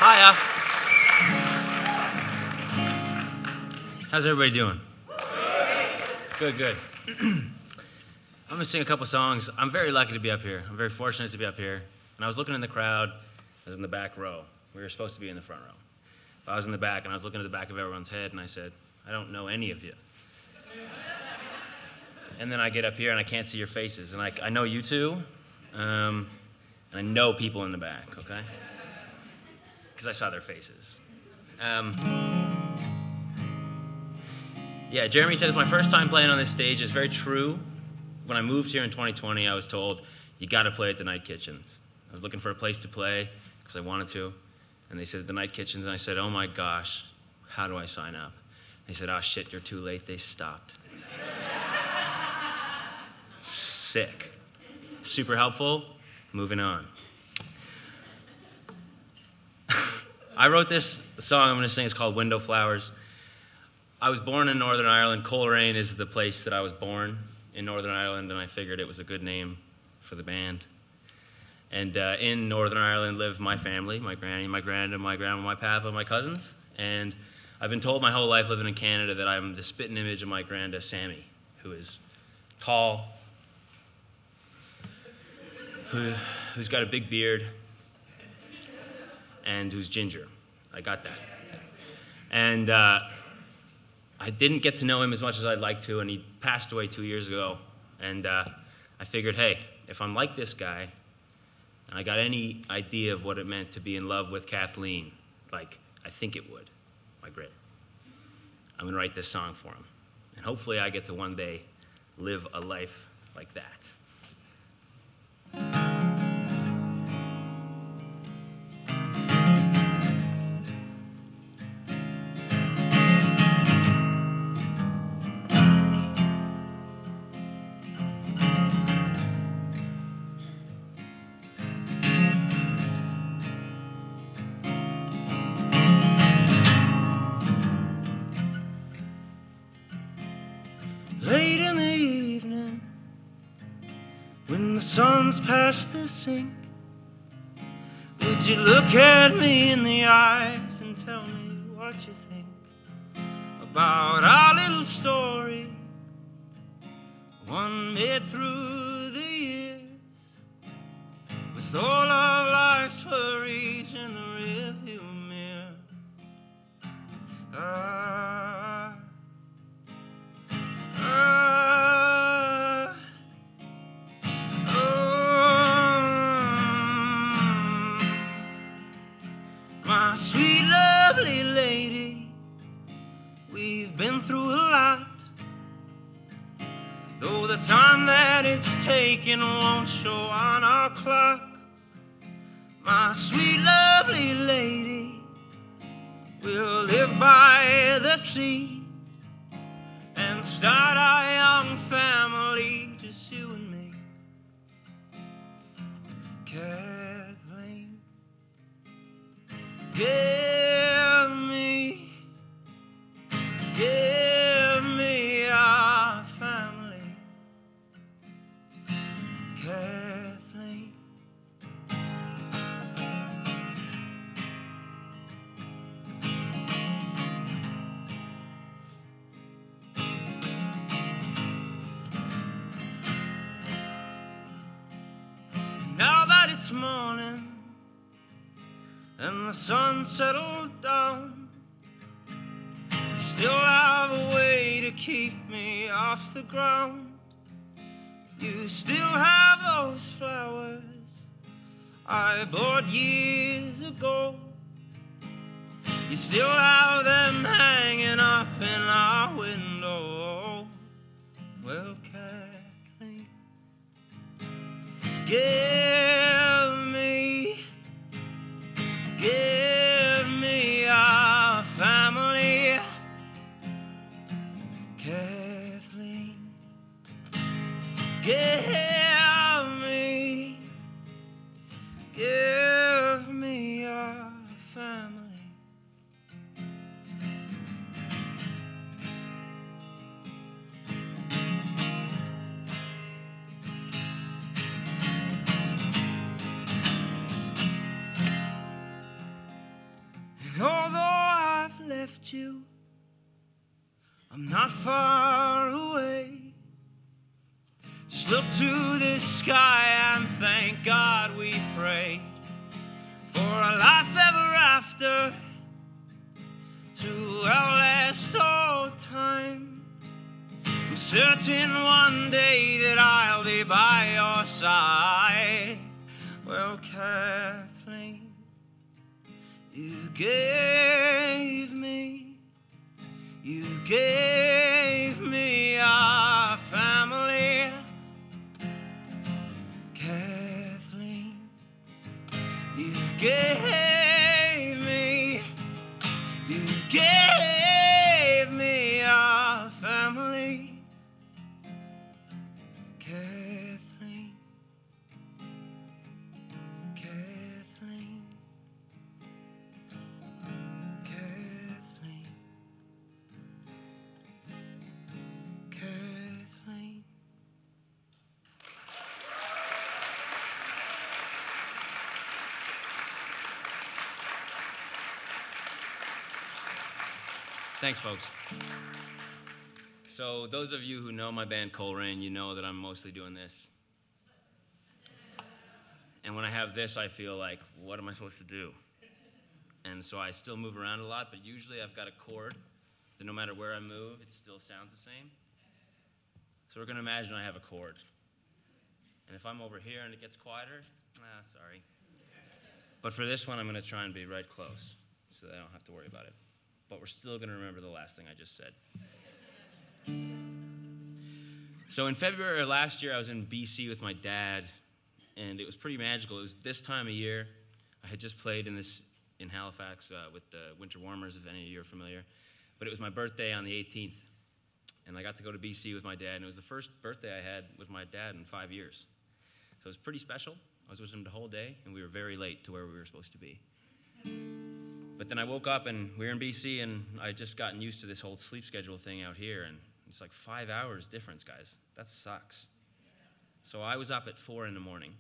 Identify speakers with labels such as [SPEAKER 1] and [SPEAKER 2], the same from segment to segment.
[SPEAKER 1] Hiya. How's everybody doing? Good, good. I'm going to sing a couple songs. I'm very lucky to be up here. I'm very fortunate to be up here. And I was looking in the crowd. I was in the back row. We were supposed to be in the front row. But I was in the back, and I was looking at the back of everyone's head, and I said, I don't know any of you. And then I get up here, and I can't see your faces. And I know you two, and I know people in the back, okay? Because I saw their faces. Yeah, Jeremy said it's my first time playing on this stage. It's very true. When I moved here in 2020, I was told, you got to play at the Night Kitchens. I was looking for a place to play because I wanted to. And they said, the Night Kitchens. And I said, oh my gosh, how do I sign up? They said, oh shit, you're too late. They stopped. Sick. Super helpful. Moving on. I wrote this song I'm going to sing. It's called Window Flowers. I was born in Northern Ireland. Coleraine is the place that I was born in Northern Ireland, and I figured it was a good name for the band. And in Northern Ireland lived my family, my granny, my granda, my grandma, my papa, my cousins. And I've been told my whole life living in Canada that I'm the spitting image of my granda, Sammy, who is tall, who's got a big beard, and who's ginger. I got that. And I didn't get to know him as much as I'd like to, and he passed away 2 years ago. And I figured, hey, if I'm like this guy, and I got any idea of what it meant to be in love with Kathleen, like I think it would, my grit, I'm going to write this song for him. And hopefully I get to one day live a life like that.
[SPEAKER 2] Late in the evening, when the sun's past the sink, would you look at me in the eyes and tell me what you think about our little story, one made through the years, with all of life's worries in the rearview mirror? My sweet, lovely lady, we've been through a lot, though the time that it's taken won't show on our clock. My sweet, lovely lady, we'll live by the sea and start our young family, just you and me. Kathleen, give me our family. Kathleen, now that it's morning and the sun settled down, you still have a way to keep me off the ground. You still have those flowers I bought years ago. You still have them hanging up in our window. Well, Kathleen, give me our family. Kathleen, give me our family. left you. I'm not far away. Just look to the sky and thank God we prayed for a life ever after, to outlast all time. I'm certain one day that I'll be by your side. Well, Kathleen, you gave me a family. Kathleen, you gave me a family. Kathleen, Kathleen, Kathleen, Kathleen.
[SPEAKER 1] Thanks, folks. So those of you who know my band Coleraine, you know that I'm mostly doing this. And when I have this, I feel like, what am I supposed to do? And so I still move around a lot, but usually I've got a chord that no matter where I move, it still sounds the same. So we're going to imagine I have a chord. And if I'm over here and it gets quieter, sorry. But for this one, I'm going to try and be right close so that I don't have to worry about it. But we're still going to remember the last thing I just said. So in February of last year, I was in BC with my dad, and it was pretty magical. It was this time of year. I had just played in Halifax with the Winter Warmers, if any of you are familiar. But it was my birthday on the 18th, and I got to go to BC with my dad, and it was the first birthday I had with my dad in 5 years. So it was pretty special. I was with him the whole day, and we were very late to where we were supposed to be. But then I woke up, and we were in BC, and I had just gotten used to this whole sleep schedule thing out here, and it's like 5 hours difference, guys. That sucks. So I was up at 4 in the morning,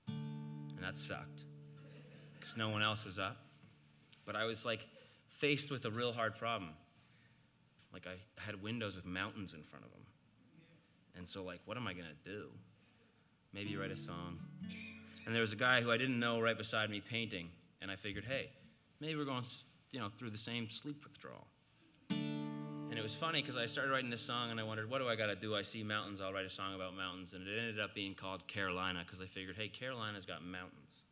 [SPEAKER 1] and that sucked, because no one else was up. But I was like faced with a real hard problem. Like I had windows with mountains in front of them. And so like, what am I going to do? Maybe write a song. And there was a guy who I didn't know right beside me painting, and I figured, hey, maybe we're going, through the same sleep withdrawal. And it was funny because I started writing this song, and I wondered, what do I got to do? I see mountains, I'll write a song about mountains. And it ended up being called Carolina because I figured, hey, Carolina's got mountains.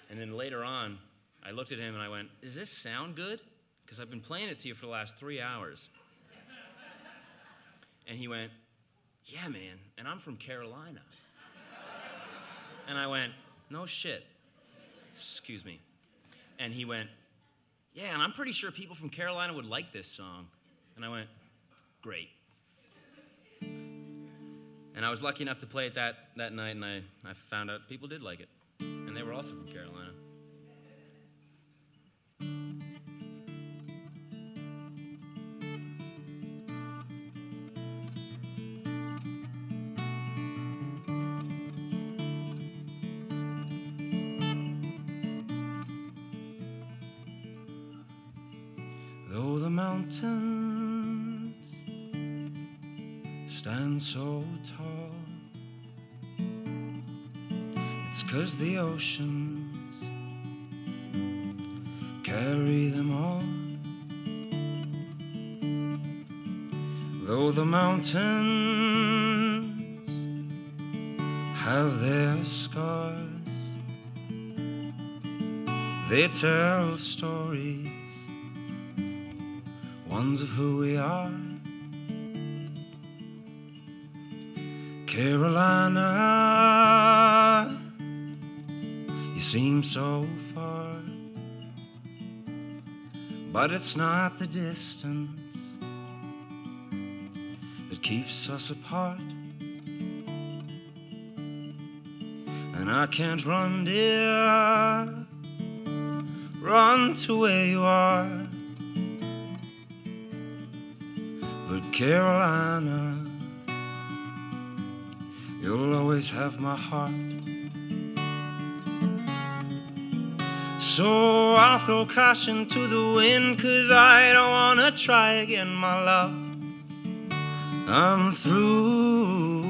[SPEAKER 1] And then later on, I looked at him and I went, does this sound good? Because I've been playing it to you for the last 3 hours. And he went, yeah, man, and I'm from Carolina. And I went, no shit. Excuse me. And he went, yeah, and I'm pretty sure people from Carolina would like this song. And I went, great. And I was lucky enough to play it that night, and I found out people did like it. And they were also from Carolina.
[SPEAKER 2] Though the mountains stand so tall, it's 'cause the oceans carry them all. Though the mountains have their scars, they tell stories, ones of who we are. Carolina, you seem so far, but it's not the distance that keeps us apart. And I can't run, dear, run to where you are. But Carolina, you'll always have my heart. So I'll throw caution to the wind, 'cause I don't wanna try again, my love. I'm through,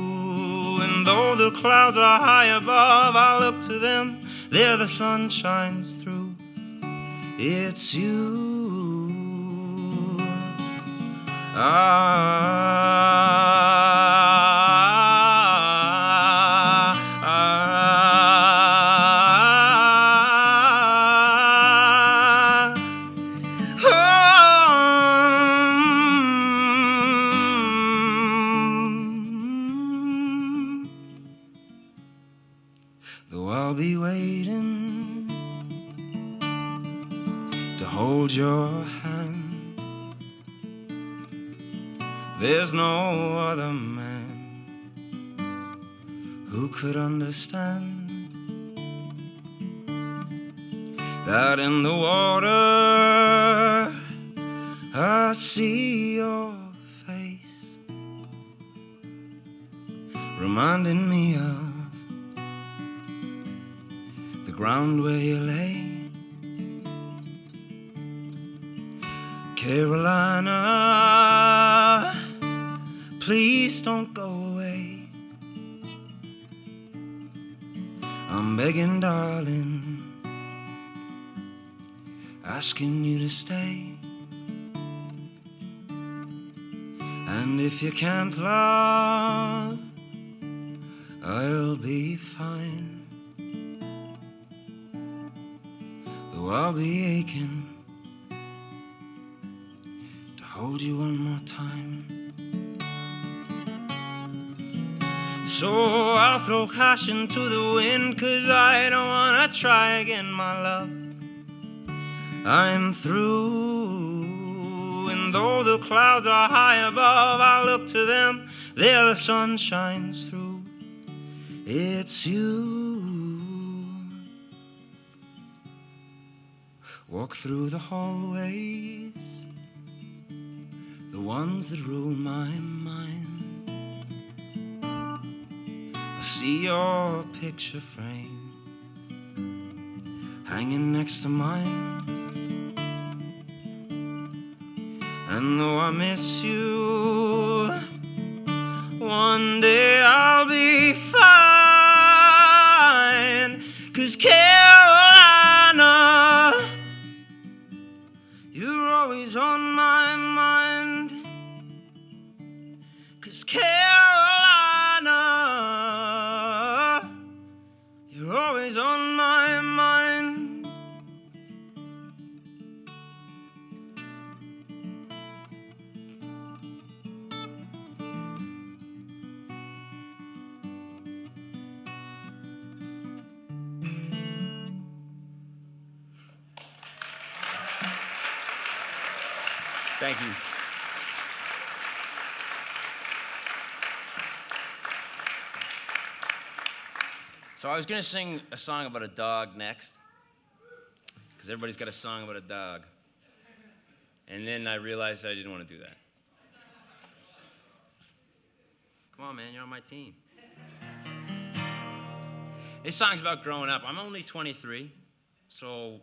[SPEAKER 2] and though the clouds are high above, I look to them, there the sun shines through. It's you. Though I'll be waiting to hold your hand, there's no other man who could understand that in the water I see your face, reminding me of the ground where you lay. Carolina, please don't go away. I'm begging, darling, asking you to stay. And if you can't love, I'll be fine. Though I'll be aching to hold you one more time. So I'll throw caution to the wind, 'cause I don't wanna try again, my love. I'm through, and though the clouds are high above, I look to them, there the sun shines through. It's you. Walk through the hallways, the ones that rule my mind. I see your picture frame hanging next to mine. And though I miss you, one day I'll be fine. 'Cause Carolina, you're always on my mind. 'Cause Carolina, you're always on my mind. Thank you. So I was going to sing a song about a dog next, because everybody's got a song about a dog. And then I realized I didn't want to do that. Come on, man, you're on my team. This song's about growing up. I'm only 23, so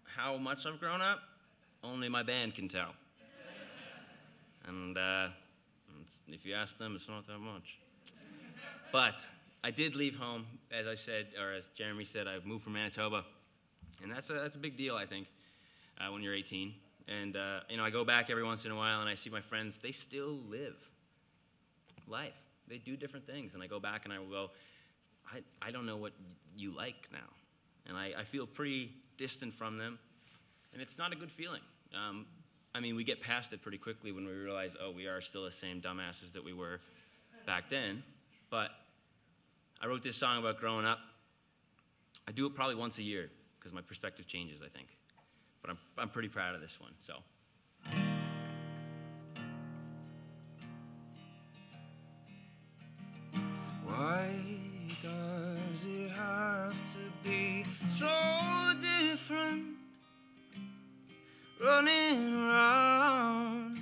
[SPEAKER 2] how much I've grown up, only my band can tell. And if you ask them, it's not that much. But I did leave home, as I said, or as Jeremy said, I moved from Manitoba. And that's a big deal, I think, when you're 18. And, I go back every once in a while and I see my friends, they still live life. They do different things. And I go back and I will go, I don't know what you like now. And I feel pretty distant from them. And it's not a good feeling. We get past it pretty quickly when we realize, oh, we are still the same dumbasses that we were back then. But I wrote this song about growing up. I do it probably once a year because my perspective changes, I think. But I'm pretty proud of this one, so. Why does it have to be so different? Running around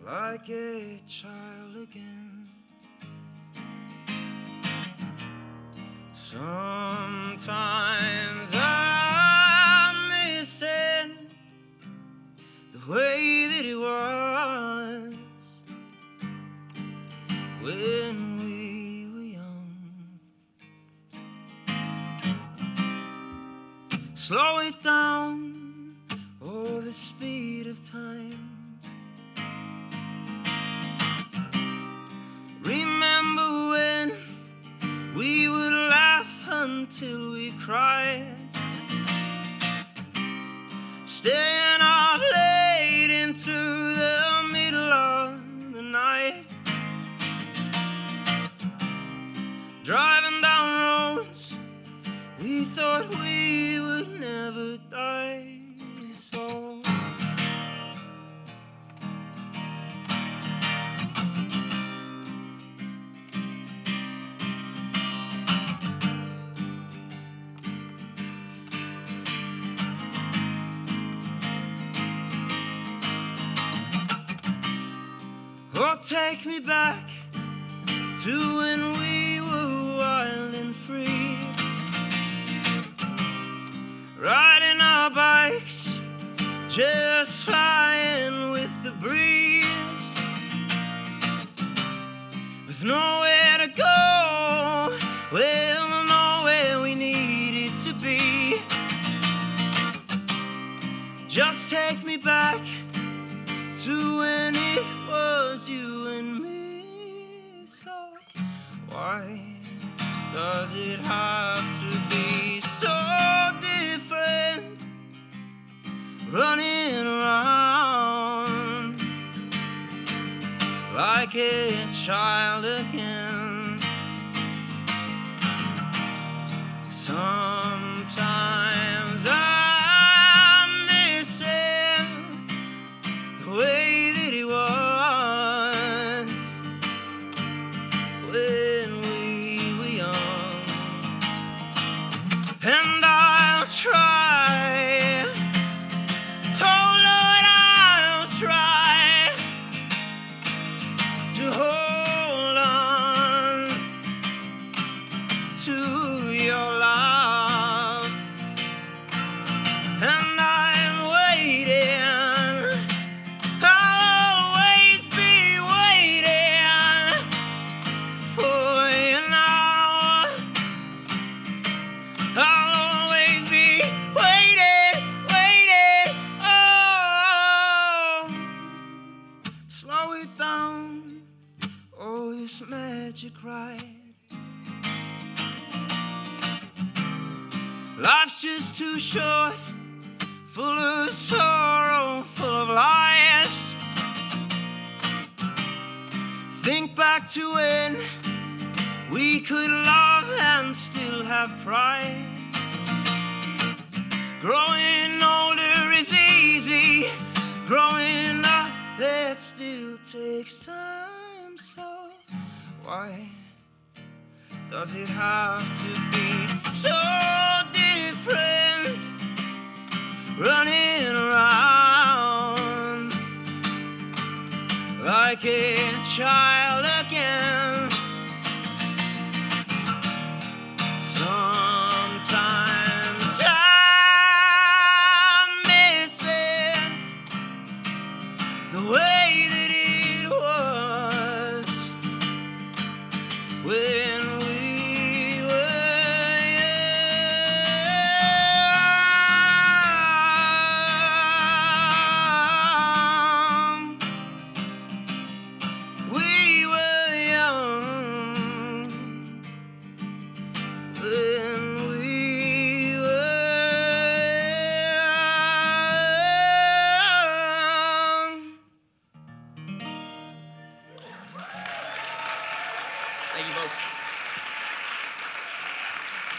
[SPEAKER 2] like a child again. Sometimes slow it down, oh, the speed of time. Remember when we would laugh until we cried, staying up late into the middle of the night, driving down roads we thought we would never die. So oh, take me back to when we were wild and free, riding our bikes, just flying with the breeze, with nowhere to go, well, nowhere we needed to be. Just take me back to when it was you and me. So why does it have to be so different, running around like a child again? Sometimes I'm missing the way that it was when we were young, and I'll try, oh Lord, I'll try to hold on to your love, and I'm waiting, I'll always be waiting for you now. I'll always be waiting, waiting, oh. Slow it down, oh, this magic ride. Life's just too short, full of sorrow, full of lies. Think back to when we could love and still have pride. Growing older is easy, growing up, that still takes time. So why does it have to be so different, running around like a child again? Sometimes I'm missing the way that it was when we were young. We were young when we were. Thank you, folks.